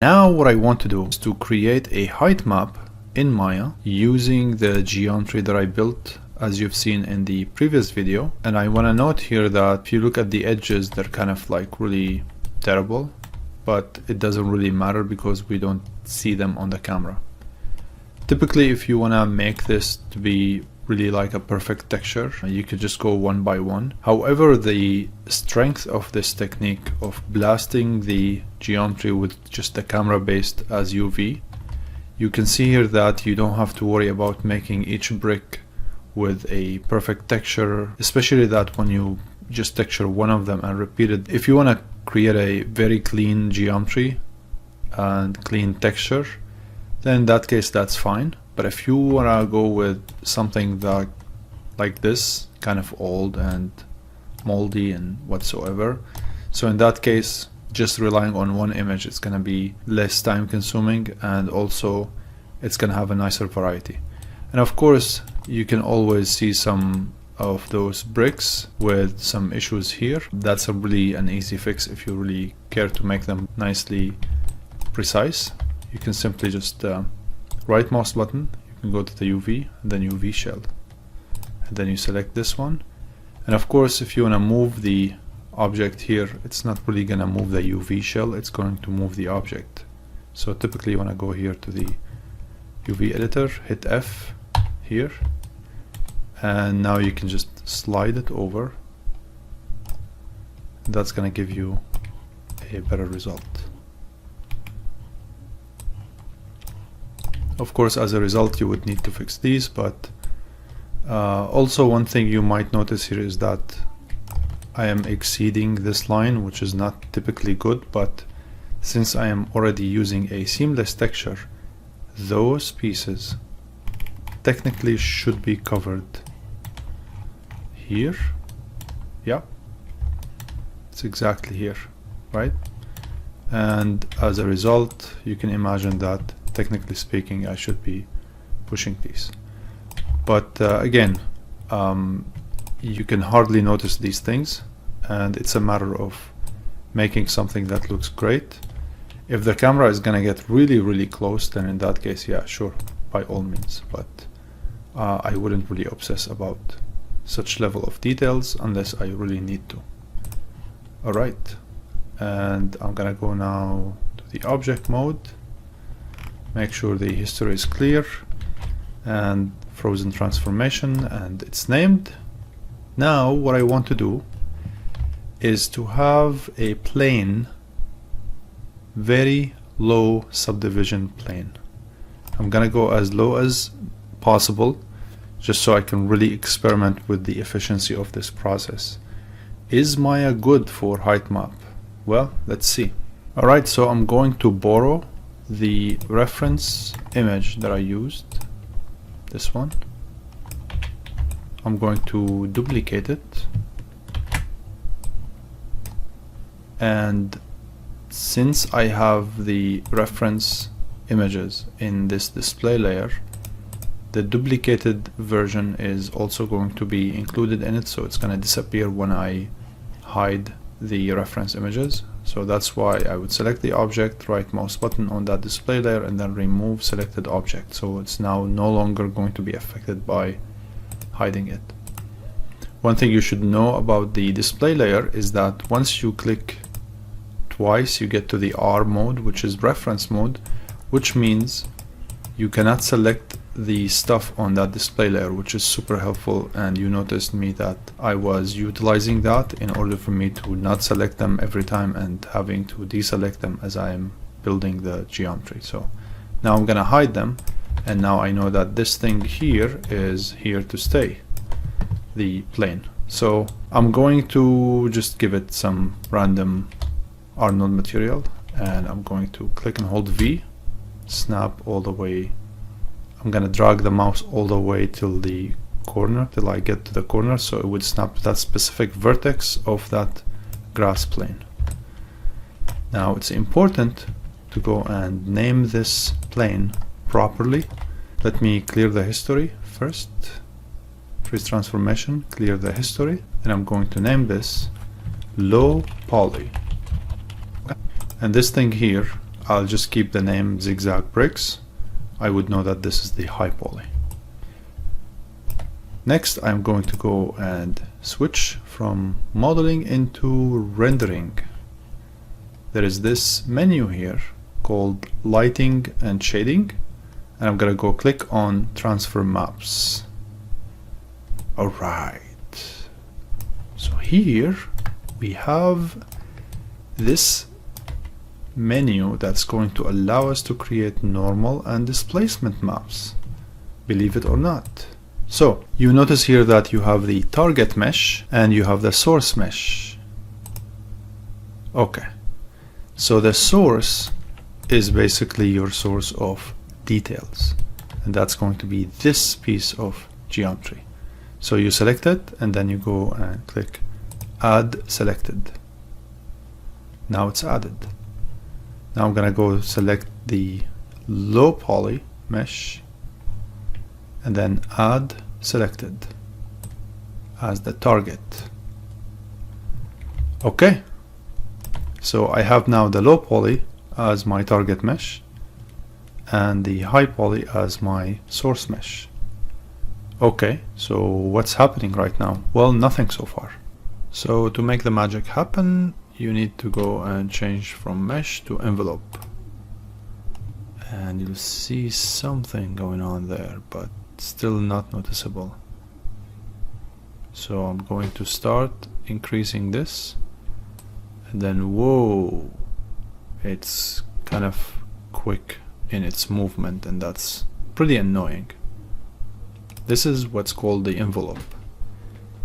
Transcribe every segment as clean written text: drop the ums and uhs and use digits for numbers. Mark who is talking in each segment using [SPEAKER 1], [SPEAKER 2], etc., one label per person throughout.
[SPEAKER 1] Now what I want to do is to create a height map in Maya using the geometry that I built as you've seen in the previous video. And I want to note here that if you look at the edges, they're kind of like really terrible, but it doesn't really matter because we don't see them on the camera. Typically, if you want to make this to be really like a perfect texture, you could just go one by one. However, the strength of this technique of blasting the geometry with just the camera based as UV, you can see here that you don't have to worry about making each brick with a perfect texture, especially that when you just texture one of them and repeat it. If you want to create a very clean geometry and clean texture, then in that case that's fine. But if you want to go with something that like this, kind of old and moldy and whatsoever, so in that case just relying on one image, it's going to be less time consuming, and also it's going to have a nicer variety. And of course you can always see some of those bricks with some issues here. That's really an easy fix. If you really care to make them nicely precise, you can simply just right mouse button, you can go to the UV and then UV shell, and then you select this one. And of course if you want to move the object here, it's not really going to move the UV shell, it's going to move the object. So typically you want to go here to the UV editor, hit F here, and now you can just slide it over. That's going to give you a better result. Of course, as a result, you would need to fix these, but also one thing you might notice here is that I am exceeding this line, which is not typically good, but since I am already using a seamless texture, those pieces technically should be covered here. Yeah, it's exactly here, right? And as a result, you can imagine that technically speaking, I should be pushing these. But again, you can hardly notice these things, and it's a matter of making something that looks great. If the camera is gonna get really close, then in that case, yeah, sure, by all means. But I wouldn't really obsess about such level of details unless I really need to. Alright, and I'm gonna go now to the object mode. Make sure the history is clear and frozen transformation, and it's named. Now what I want to do is to have a plane, very low subdivision plane. I'm gonna go as low as possible just so I can really experiment with the efficiency of this process. Is Maya good for height map? Well, let's see. Alright, so I'm going to borrow the reference image that I used, this one. I'm going to duplicate it, and since I have the reference images in this display layer, the duplicated version is also going to be included in it, so it's going to disappear when I hide the reference images. So that's why I would select the object, right mouse button on that display layer, and then remove selected object. So it's now no longer going to be affected by hiding it. One thing you should know about the display layer is that once you click twice, you get to the R mode, which is reference mode, which means you cannot select the stuff on that display layer, which is super helpful. And you noticed me that I was utilizing that in order for me to not select them every time and having to deselect them as I am building the geometry. So now I'm gonna hide them, and now I know that this thing here is here to stay, the plane. So I'm going to just give it some random Arnold material, and I'm going to click and hold V, snap all the way. I'm gonna drag the mouse all the way till the corner, till I get to the corner, so it would snap that specific vertex of that grass plane. Now it's important to go and name this plane properly. Let me clear the history first. Freeze transformation, clear the history, and I'm going to name this low poly. And this thing here, I'll just keep the name zigzag bricks. I would know that this is the high poly. Next, I'm going to go and switch from modeling into rendering. There is this menu here called lighting and shading, and I'm gonna go click on transfer maps. Alright, so here we have this menu that's going to allow us to create normal and displacement maps, believe it or not. So you notice here that you have the target mesh and you have the source mesh. Okay, so the source is basically your source of details, and that's going to be this piece of geometry. So you select it and then you go and click add selected. Now it's added. Now I'm gonna go select the low poly mesh and then add selected as the target. Okay, so I have now the low poly as my target mesh and the high poly as my source mesh. Okay, so what's happening right now? Well, nothing so far. So to make the magic happen, you need to go and change from mesh to envelope, and you'll see something going on there, but still not noticeable. So I'm going to start increasing this, and then whoa, it's kind of quick in its movement, and that's pretty annoying. This is what's called the envelope.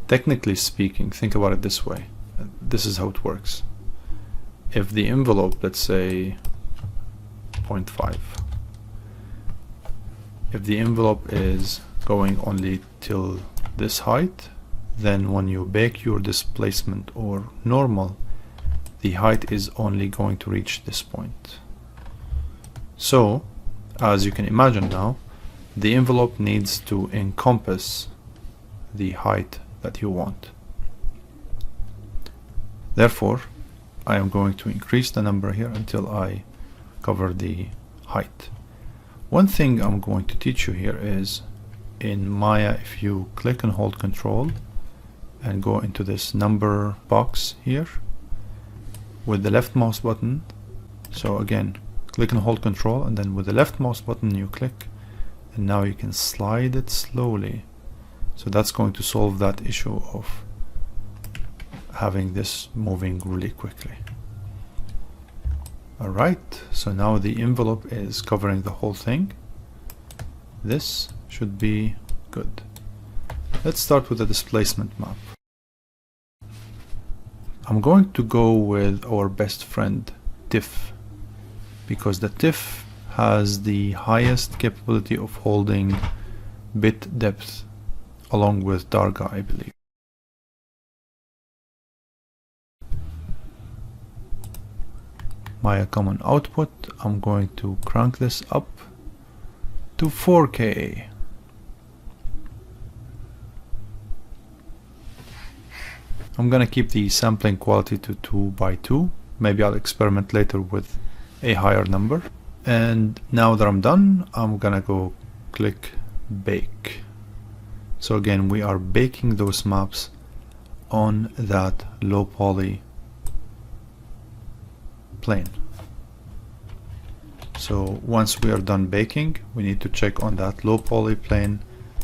[SPEAKER 1] Technically speaking, think about it this way. This is how it works. If the envelope, let's say 0.5, if the envelope is going only till this height, then when you bake your displacement or normal, the height is only going to reach this point. So, as you can imagine now, the envelope needs to encompass the height that you want. Therefore, I am going to increase the number here until I cover the height. One thing I'm going to teach you here is in Maya, if you click and hold Control and go into this number box here with the left mouse button, so again, click and hold Control, and then with the left mouse button you click, and now you can slide it slowly. So that's going to solve that issue of having this moving really quickly. Alright, so now the envelope is covering the whole thing. This should be good. Let's start with the displacement map. I'm going to go with our best friend TIFF, because the TIFF has the highest capability of holding bit depth along with Darga, I believe. Maya common output, I'm going to crank this up to 4K. I'm gonna keep the sampling quality to 2:2. Maybe I'll experiment later with a higher number. And now that I'm done, I'm gonna go click bake. So again, we are baking those maps on that low poly plane. So once we are done baking, we need to check on that low poly plane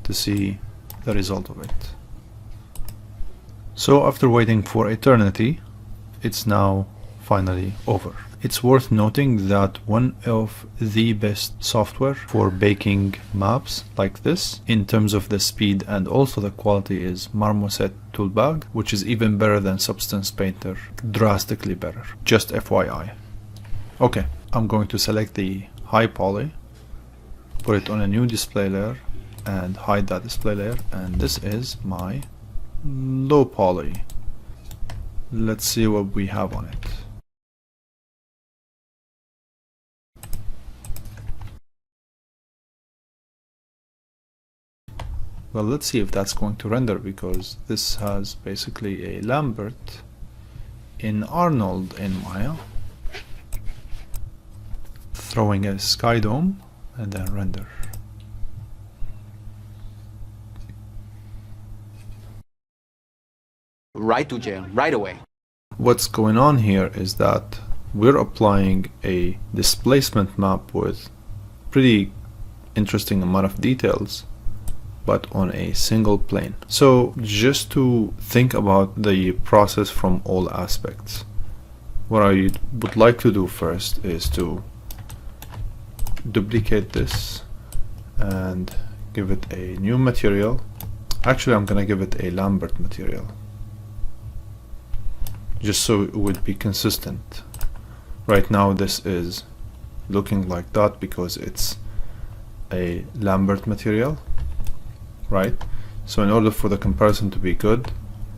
[SPEAKER 1] to see the result of it. So after waiting for eternity, it's now finally over. It's worth noting that one of the best software for baking maps like this in terms of the speed and also the quality is Marmoset Toolbag, which is even better than Substance Painter, drastically better, just FYI. Okay, I'm going to select the high poly, put it on a new display layer and hide that display layer, and this is my low poly. Let's see what we have on it. Well, let's see if that's going to render, because this has basically a Lambert in Arnold in Maya. throwing a sky dome and then render.
[SPEAKER 2] Right to jail, right away.
[SPEAKER 1] What's going on here is that we're applying a displacement map with pretty interesting amount of details, but on a single plane. So just to think about the process from all aspects, what I would like to do first is to duplicate this and give it a new material. Actually, I'm gonna give it a Lambert material, just so it would be consistent. Right now this is looking like that because it's a Lambert material, right? So in order for the comparison to be good,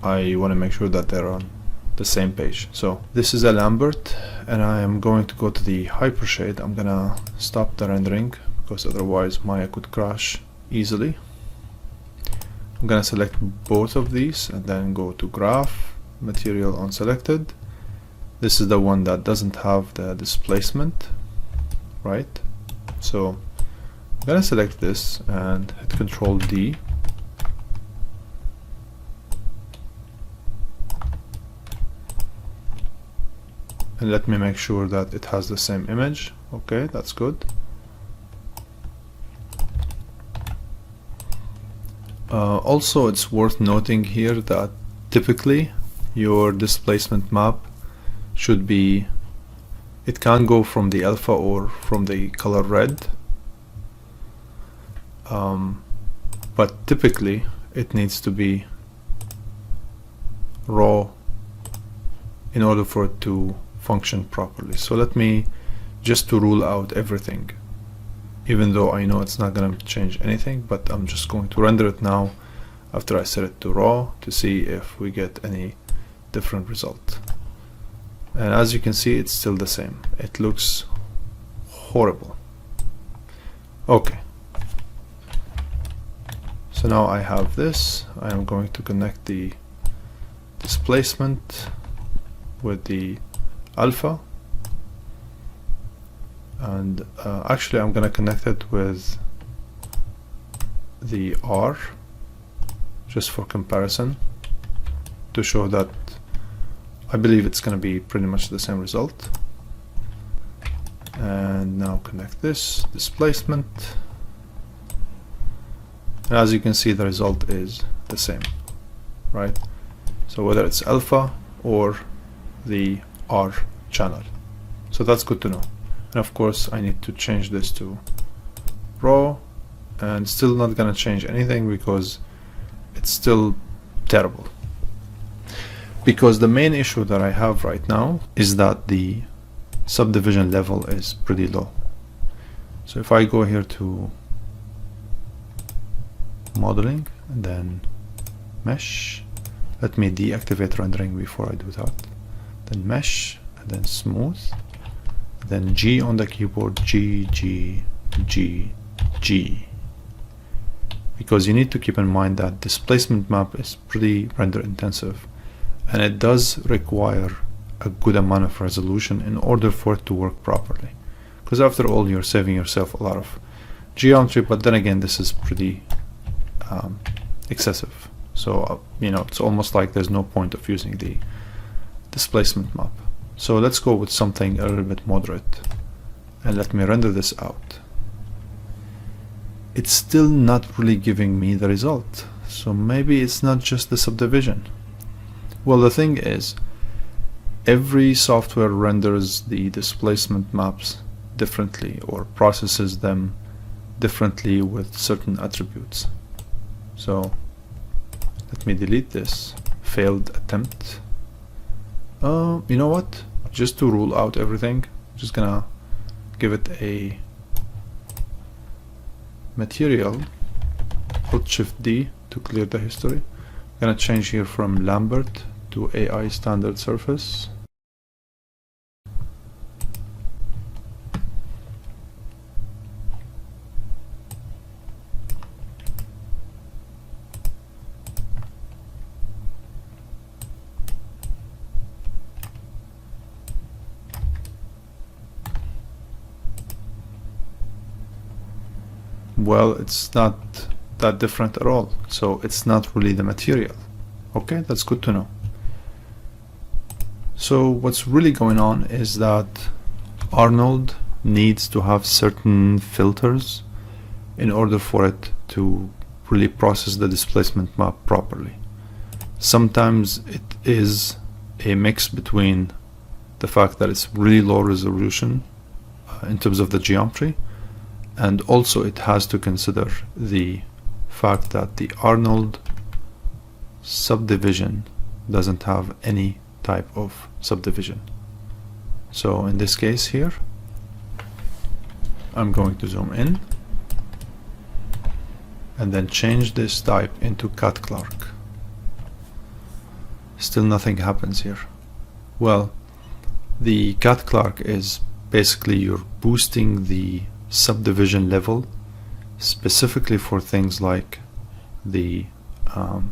[SPEAKER 1] I want to make sure that they're on the same page. So this is a Lambert, and I am going to go to the hypershade. I'm gonna stop the rendering because otherwise Maya could crash easily. I'm gonna select both of these and then go to graph, material unselected. This is the one that doesn't have the displacement, right? So I'm gonna select this and hit Control D. And let me make sure that it has the same image. Okay, that's good. Also, it's worth noting here that typically your displacement map should be, it can go from the alpha or from the color red, but typically it needs to be raw in order for it to function properly. So let me, just to rule out everything, even though I know it's not going to change anything, but I'm just going to render it now after I set it to raw to see if we get any different result. And as you can see, it's still the same. It looks horrible. Okay, so now I have this. I am going to connect the displacement with the alpha, and actually I'm gonna connect it with the R just for comparison to show that I believe it's gonna be pretty much the same result. And now connect this displacement, and as you can see the result is the same, right? So whether it's alpha or the R channel, so that's good to know. And of course I need to change this to raw, and still not gonna change anything because it's still terrible. Because the main issue that I have right now is that the subdivision level is pretty low. So if I go here to modeling and then mesh, let me deactivate rendering before I do that. Then mesh, and then smooth, then G on the keyboard, G, G, G, G. Because you need to keep in mind that displacement map is pretty render intensive, and it does require a good amount of resolution in order for it to work properly. Because after all, you're saving yourself a lot of geometry, but then again, this is pretty excessive. So you know, it's almost like there's no point of using the displacement map. So let's go with something a little bit moderate, and let me render this out. It's still not really giving me the result, so maybe it's not just the subdivision. Well, the thing is, every software renders the displacement maps differently or processes them differently with certain attributes. So let me delete this failed attempt. You know what, just to rule out everything, I'm just gonna give it a material, Alt-Shift-D to clear the history. I'm gonna change here from Lambert to AI standard surface. well, it's not that different at all, so it's not really the material. Okay, that's good to know. So what's really going on is that Arnold needs to have certain filters in order for it to really process the displacement map properly. Sometimes it is a mix between the fact that it's really low resolution in terms of the geometry, and also it has to consider the fact that the Arnold subdivision doesn't have any type of subdivision. So in this case here, I'm going to zoom in and then change this type into Catclark. Still nothing happens here. Well, the Catclark is basically you're boosting the subdivision level specifically for things like the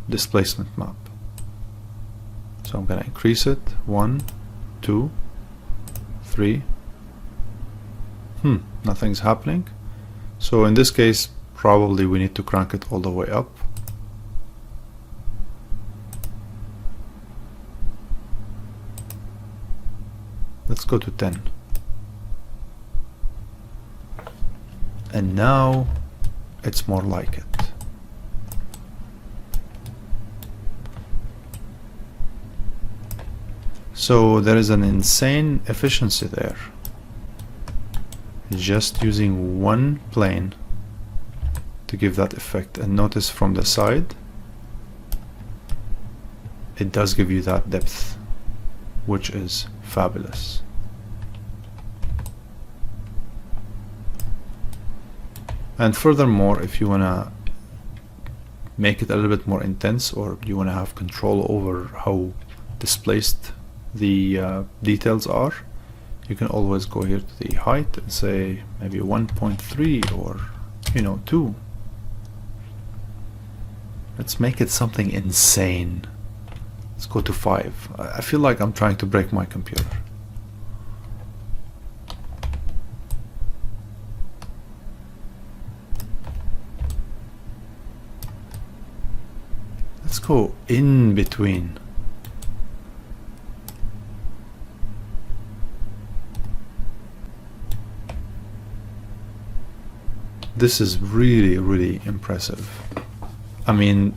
[SPEAKER 1] displacement map. So I'm going to increase it 1, 2, 3. Nothing's happening. So in this case, probably we need to crank it all the way up. Let's go to 10. And now it's more like it. So there is an insane efficiency there. Just using one plane to give that effect. And notice from the side, it does give you that depth, which is fabulous. And furthermore, if you want to make it a little bit more intense, or you want to have control over how displaced the details are, you can always go here to the height and say maybe 1.3 or 2. Let's make it something insane. Let's go to 5. I feel like I'm trying to break my computer. Let's go in between. This is really, really impressive. I mean,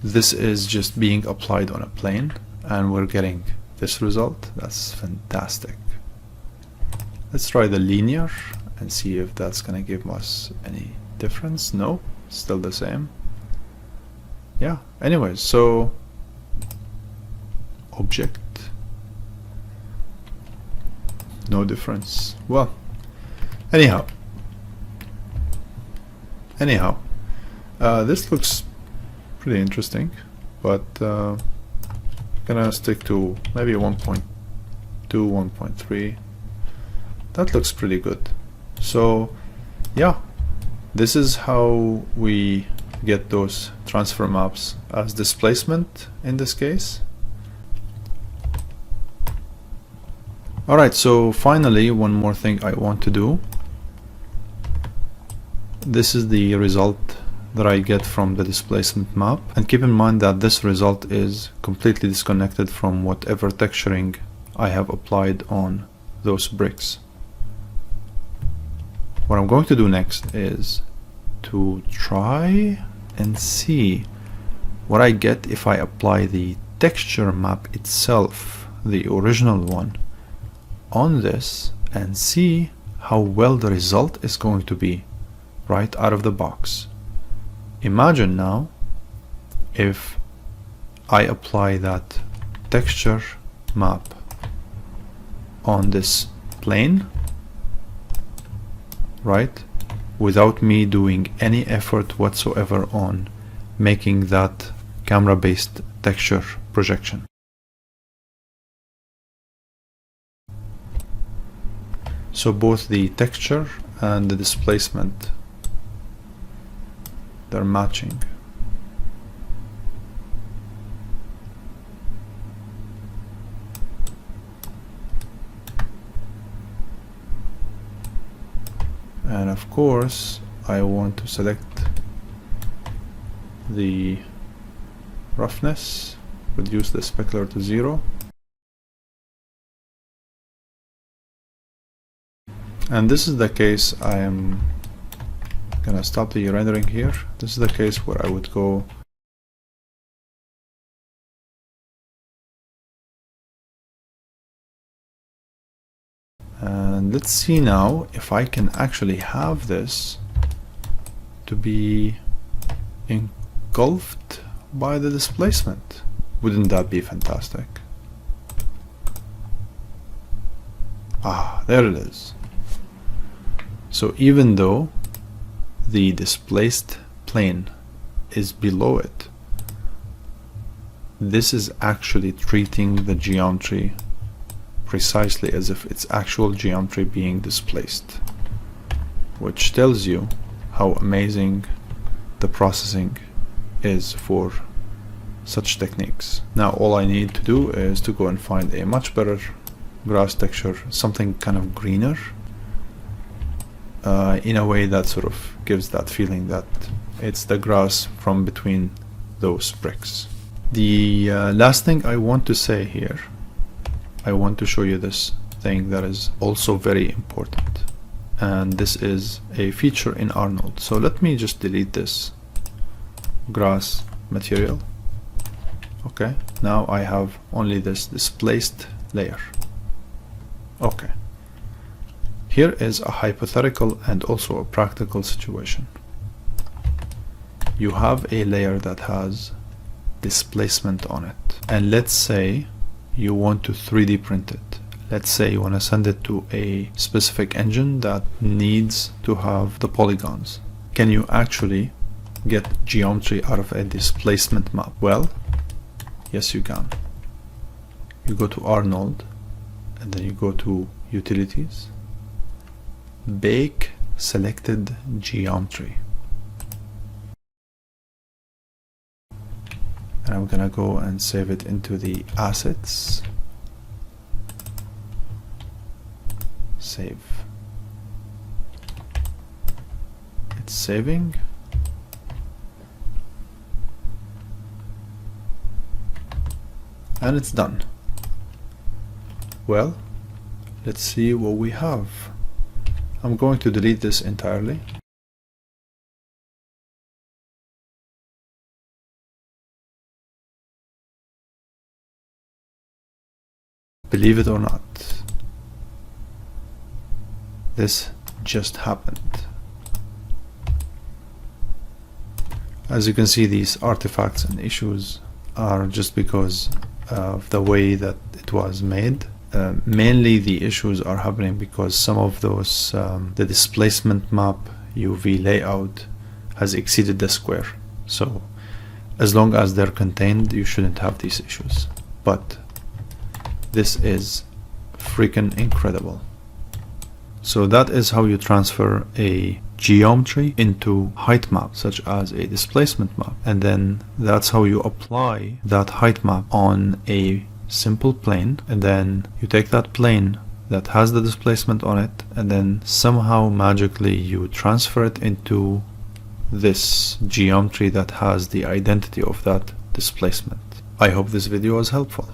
[SPEAKER 1] this is just being applied on a plane and we're getting this result. That's fantastic. Let's try the linear and see if that's gonna give us any difference. No, still the same. Yeah, anyways, so object, no difference. Well, anyhow, this looks pretty interesting, but gonna stick to maybe 1.2, 1.3. That looks pretty good. So yeah, this is how we get those transfer maps as displacement in this case. Alright, so finally one more thing I want to do. This is the result that I get from the displacement map, and keep in mind that this result is completely disconnected from whatever texturing I have applied on those bricks. What I'm going to do next is to try and see what I get if I apply the texture map itself, the original one, on this and see how well the result is going to be right out of the box. Imagine now if I apply that texture map on this plane, right, without me doing any effort whatsoever on making that camera-based texture projection. So both the texture and the displacement, they're matching. And of course I want to select the roughness, reduce the specular to 0, and this is the case I am gonna stop the rendering here. This is the case where I would go and let's see now if I can actually have this to be engulfed by the displacement. Wouldn't that be fantastic? Ah, there it is. So even though the displaced plane is below it, this is actually treating the geometry precisely as if it's actual geometry being displaced, which tells you how amazing the processing is for such techniques. Now all I need to do is to go and find a much better grass texture, something kind of greener, in a way that sort of gives that feeling that it's the grass from between those bricks. The last thing I want to say here, I want to show you this thing that is also very important, and this is a feature in Arnold. So let me just delete this grass material. Okay, now I have only this displaced layer. Okay, here is a hypothetical and also a practical situation. You have a layer that has displacement on it, and let's say you want to 3D print it. Let's say you want to send it to a specific engine that needs to have the polygons. Can you actually get geometry out of a displacement map? Well, yes you can. You go to Arnold and then you go to Utilities, Bake Selected Geometry, and I'm gonna go and save it into the assets. Save. It's saving. And it's done. Well, let's see what we have. I'm going to delete this entirely. Believe it or not, this just happened. As you can see, these artifacts and issues are just because of the way that it was made. Mainly the issues are happening because some of those, the displacement map UV layout has exceeded the square. So as long as they're contained, you shouldn't have these issues. But this is freaking incredible. So that is how you transfer a geometry into height map, such as a displacement map, and then that's how you apply that height map on a simple plane, and then you take that plane that has the displacement on it, and then somehow magically you transfer it into this geometry that has the identity of that displacement. I hope this video was helpful.